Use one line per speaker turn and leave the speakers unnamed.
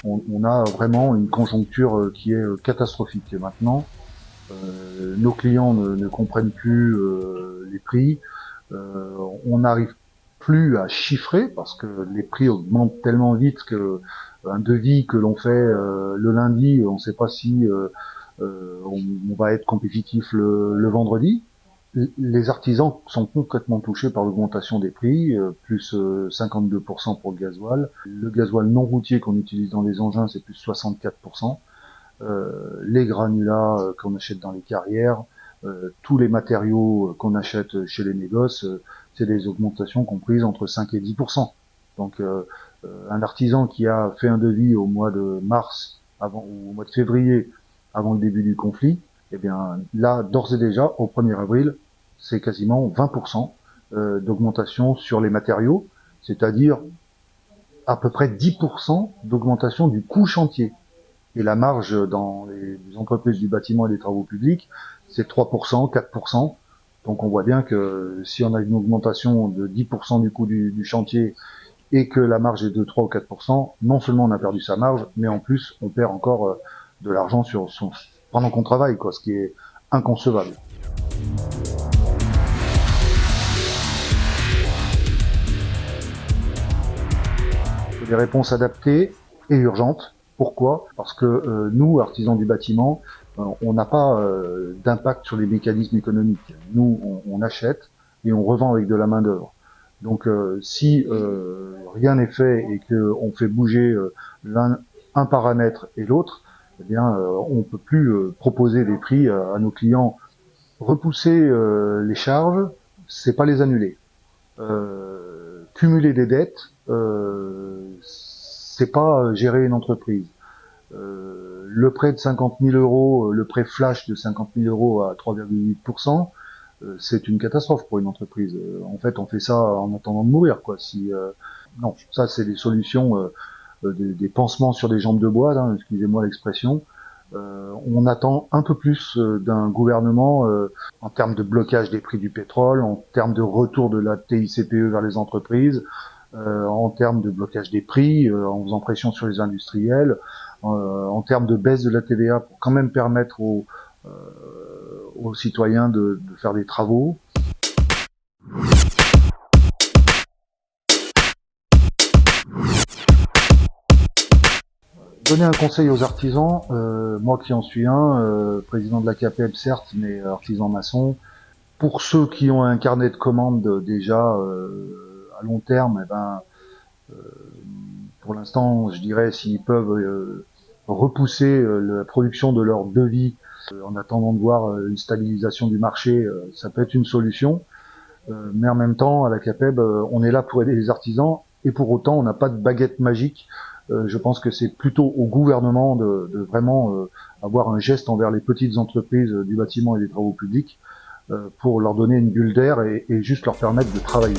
on a vraiment une conjoncture qui est catastrophique. Et maintenant, nos clients ne comprennent plus les prix. On n'arrive plus à chiffrer parce que les prix augmentent tellement vite que un devis que l'on fait le lundi, on ne sait pas si on va être compétitif le vendredi. Les artisans sont concrètement touchés par l'augmentation des prix, plus 52% pour le gasoil. Le gasoil non routier qu'on utilise dans les engins, c'est plus 64%. Les granulats qu'on achète dans les carrières, tous les matériaux qu'on achète chez les négoces, c'est des augmentations comprises entre 5 et 10%. Donc un artisan qui a fait un devis au mois de mars ou au mois de février avant le début du conflit, eh bien là, d'ores et déjà, au 1er avril, c'est quasiment 20% d'augmentation sur les matériaux, c'est-à-dire à peu près 10% d'augmentation du coût chantier. Et la marge dans les entreprises du bâtiment et des travaux publics, c'est 3%, 4%. Donc on voit bien que si on a une augmentation de 10% du coût du chantier et que la marge est de 3 ou 4%, non seulement on a perdu sa marge, mais en plus on perd encore de l'argent pendant qu'on travaille, ce qui est inconcevable. Des réponses adaptées et urgentes. Pourquoi ? Parce que nous, artisans du bâtiment, on n'a pas d'impact sur les mécanismes économiques. Nous, on achète et on revend avec de la main-d'œuvre. Donc, si rien n'est fait et qu'on fait bouger un paramètre et l'autre, eh bien, on peut plus proposer des prix à nos clients. Repousser les charges, c'est pas les annuler. Cumuler des dettes, c'est pas gérer une entreprise. Le prêt de 50 000 euros, le prêt flash de 50 000 euros à 3,8%, c'est une catastrophe pour une entreprise. En fait, on fait ça en attendant de mourir, non, ça c'est des solutions, des pansements sur des jambes de bois, excusez-moi l'expression. On attend un peu plus d'un gouvernement en termes de blocage des prix du pétrole, en termes de retour de la TICPE vers les entreprises, en termes de blocage des prix, en faisant pression sur les industriels, en termes de baisse de la TVA pour quand même permettre aux citoyens de faire des travaux. Donner un conseil aux artisans, moi qui en suis président de la CAPEB certes, mais artisan maçon. Pour ceux qui ont un carnet de commandes déjà à long terme, pour l'instant, je dirais, s'ils peuvent repousser la production de leur devis en attendant de voir une stabilisation du marché, ça peut être une solution. Mais en même temps, à la CAPEB, on est là pour aider les artisans et pour autant, on n'a pas de baguette magique. Je pense que c'est plutôt au gouvernement de vraiment avoir un geste envers les petites entreprises du bâtiment et des travaux publics pour leur donner une bulle d'air et juste leur permettre de travailler.